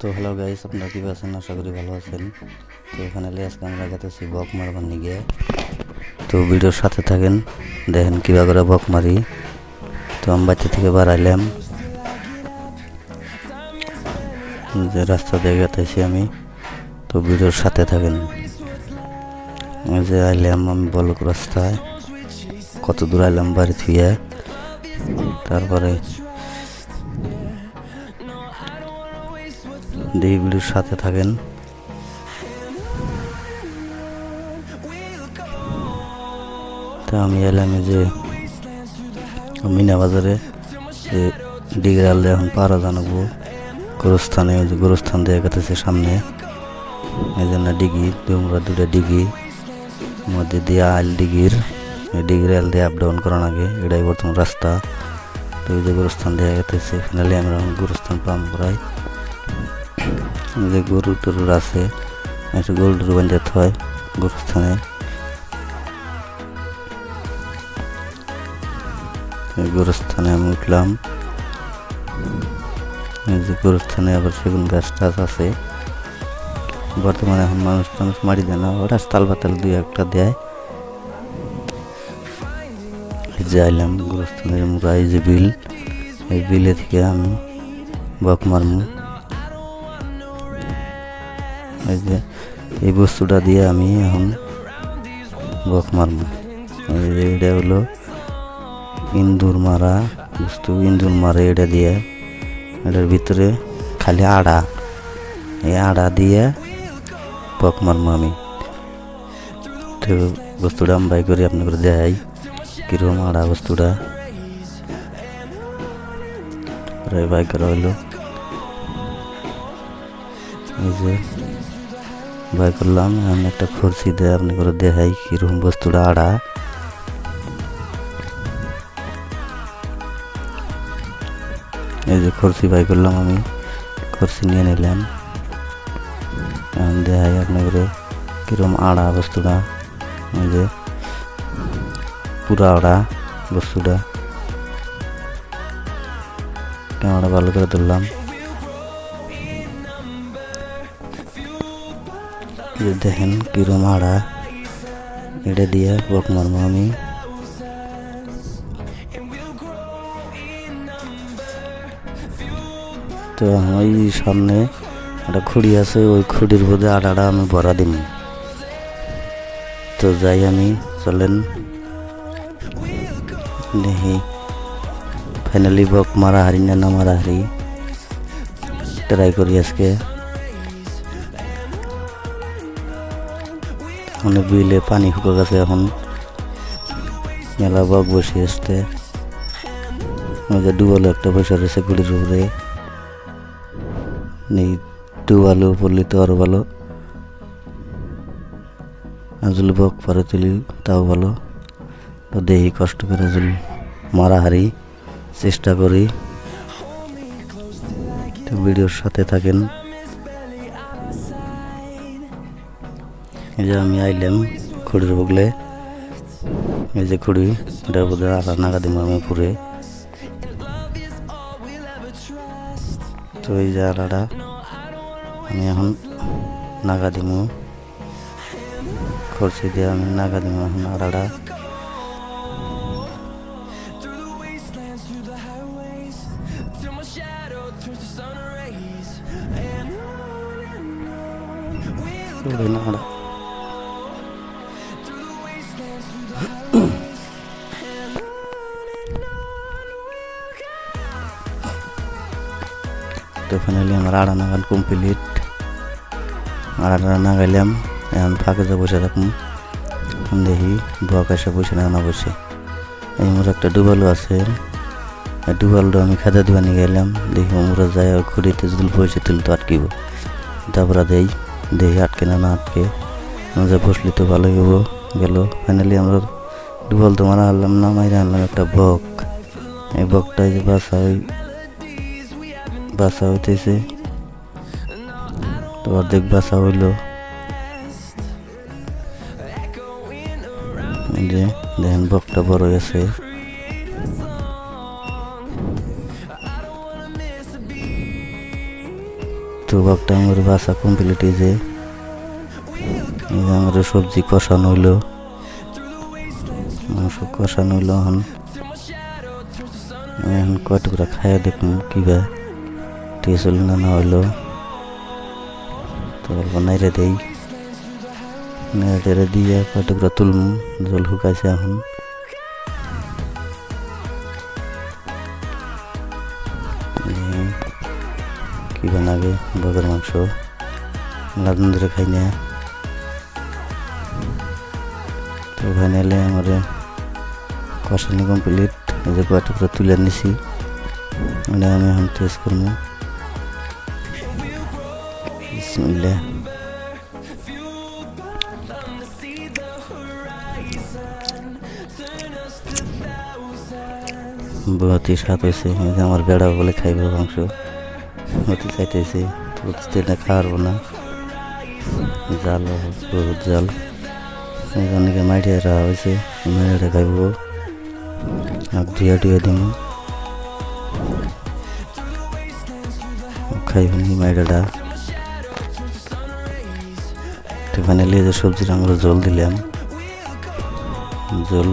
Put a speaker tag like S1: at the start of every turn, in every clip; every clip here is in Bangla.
S1: তো হ্যালো গাইস, আপনারা কীভাবে আছেন? আশা করি ভালো আছেন। তো ফাইনালি আজকে আমরা গেতেছি বক মারবার নিয়ে। তো ভিডিওর সাথে থাকেন, দেখেন কীভাবে করে বক মারি। তো আমি বাচ্চা থেকে বাড়াইলাম, যে রাস্তা দিয়ে গেতেছি আমি। তো ভিডিওর সাথে থাকেন। যে আইলাম আমি বলক রাস্তায়, কত দূর আইলাম বাড়ি থুয়ে। তারপরে এই ভিডিওর সাথে থাকেন। তা আমি এলাম যে মিনা বাজারে, যে ডিগ্রাল এখন পাড়া জানাবো গোরস্থানে, যে গোরস্থান দিয়ে গেতেছে সামনে। এই জন্য ডিগি তোমরা দুটা ডিগি মধ্যে দিয়ে আইল ডিগির ডিগ্রাল দিয়ে আপ ডাউন করার আগে এটাই বর্তমান রাস্তা। তো এই যে গোরস্থান দিয়ে গেতেছে, ফাইনালি আমরা গোরস্থান পাম করাই। যে গরু টরুর আছে, একটু গরু টরু বান্ধে হয় গোরস্থানে। গোরস্থানে আমি উঠলাম। যে গোরস্থানে আবার সেগুন গাছ টাছ আছে। বর্তমানে এখন মানুষ টানুষ মারি দেয় না, ওরা তাল বাতাল দুই একটা দেয়। যে আইলাম গোরস্থানের মুড়া, এই যে বিল, এই বিলে থেকে আমি বক মারমু। এই যে এই বস্তুটা দিয়ে আমি এখন বক মারমু। এটা হলো ইন্দুর মারা বস্তু, ইন্দুর মারে এটা দিয়ে। এটার ভিতরে খালি আড়া, এই আড়া দিয়ে বক মারমু আমি। তো বস্তুটা আমি বাই করি আপনি করে দেখাই কিরকম আড়া বস্তুটা। বাই করা হইলো, এই যে বাই করলাম। আমি একটা খরচি দিয়ে আপনি করে দেখাই কিরকম বস্তুটা আড়া। এই যে খরচি বাই করলাম, আমি খরচি নিয়ে নিলাম। দেখাই আপনি করে কিরকম আড়া বস্তুটা। এই যে পুরা আড়া বস্তুটা। ক্যামেরা ভালো করে ধরলাম। দেখেন কিরকম আড়া, এটা দিয়ে বক মারবো আমি। তো ওই সামনে একটা খুঁড়ি আছে, ওই খুঁড়ির মধ্যে আড়াটা আমি ভরা দিব। তো যাই আমি, চলেন দেখি ফাইনালি বক মারা হারি না মারা হারি ট্রাই করি আজকে। অনেক বিলে পানি শুকা গেছে, এখন মেলা বক বসে আসতে। ডুবালো একটা বসে রয়েছে গুলির উপরে। ডুবালো পড়লি তো আরো ভালো, যদি বক পরে তুলি তাও ভালো। তো দেখি কষ্ট করে যদি মারা হারি চেষ্টা করি। তো ভিডিওর সাথে থাকেন। এই যে আমি আইলাম খুঁড়ির বগলে, এই যে খুঁড়ি, এটার মধ্যে আড়া নাগা দিব আমি পুরে। তো এই যে আড়াটা আমি এখন নাগা দিব, খরচি দিয়ে আমি নাগা দিব এখন আড়াটা। নাড়া তো ফাইনালি আমার আড়া নাগাল কমপ্লিট। আড়া নাগাইলাম, এখন ফাঁকে যা বসে থাকুন। দেখি বক এসে বসে না বসে। এই মোর একটা ডুবালো আছে, এই ডুবালটা আমি খাদা দিবা নিয়ে গেলাম। দেখি মোরা যায় খুঁড়িতে যদি বসে তুলি তো আটকিব। তারপরে দেখি আটকে না আটকে, যা বসলি তো ভালোই হবো। গেল ফাইনালি আমরা ডুবাল তো মারা হারলাম না, মাইরা আনলাম একটা বক। এই বকটা যে বাসা হইতেছে, তো অর্ধেক বাসা হইলো। যে দেখেন বকটা বড় আছে। তো তো একটা আমার বাসা কমপ্লিট হয়েছে। আমার সবজি কষানো হইলো, মাংস কষানো হইলো। এখন কয় টুকরা খাইয়া দেখুন কিবা টেস্ট হইল না হইলো। তো অল্প নাইড়ে দেই, নেড়ে দিয়ে কয় টুকরা তুলমু। জল শুকাইছে এখন। কিবা লাগে বগের মাংস লাদন ধরে খাই না। তো ফাইনালি আমার কষানি কমপ্লিট। এই যে কয় টুকরা তুলে নিছি, আমি এখন টেস্ট করবো। বিসমিল্লাহ। বহুত স্বাদ হয়েছে। আমার বেড়া বলে খাইব মাংস, হতে চাইতেছে না, খাওয়ারবো না, জাল বহুত জাল। অনেকে মাইটিয়া রাখা হয়েছে, মেয়েটা খাইব। ধুয়া টুয়া দিব, খাইবনি মাইটাটা। তো ফাইনালি যে সবজিটা আমরা জল দিলাম, জল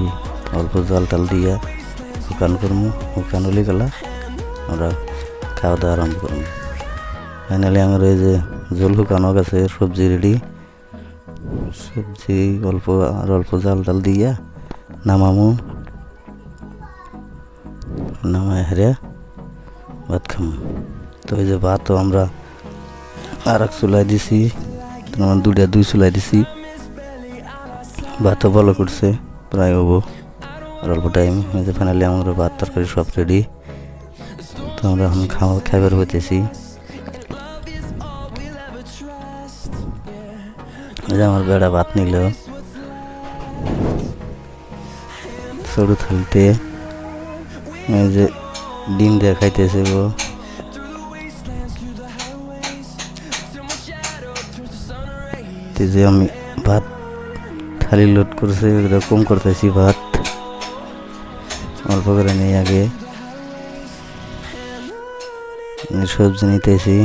S1: অল্প জল টাল দিয়া শুকান করবো। শুকান হলে গেলা আমরা খাওয়া দাওয়া আরম্ভ করবো। ফাইনালি আমার এই যে জল শুকানো গেছে, সবজি রেডি। সবজি অল্প আর অল্প জাল টাল দিয়া নামামু, নামায় হেরে ভাত খামু। তো এই যে ভাতও আমরা আর এক চুলাই দিছি, তোমার দুই চুলাই দিছি। ভাতও ভালো করছে, প্রায় হবো আর অল্প টাইম। এই যে ফাইনালি আমরা ভাত তরকারি সব রেডি। তো আমরা এখন খাবার হইতেছি। এই যে আমার বেড়া ভাত নিল ছোট থালতে। এই যে ডিম দিয়ে খাইতেছে গো। যে আমি ভাত থালি লোড করছি, কম করতেছি ভাত, অল্প করে নেই। আগে সবজি নিতেছি,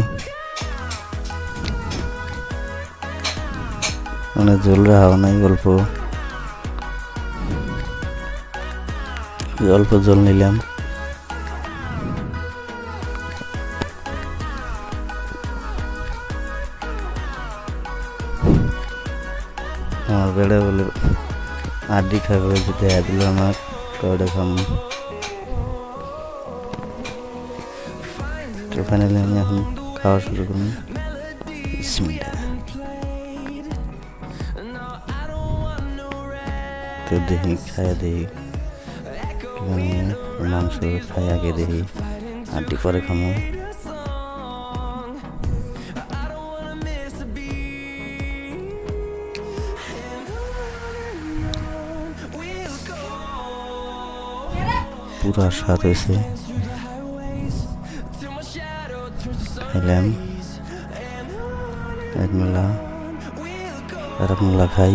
S1: মানে জল রাখাও নাই, অল্প অল্প জল নিলাম। আমার বেড়ে বলে আড্ডি খাবে, দেয়া দিল আমার কয়টা খাম। তো ফাইনালি আমি এখন খাওয়া শুরু করবো। তো দেখি খাইয়া দেখি, মাংস খাই আগে দেখি, আড্ডি পরে খামো। পুরা স্বাদ হয়েছে, খাইলাম। এক মেলা আর এক মেলা খাই।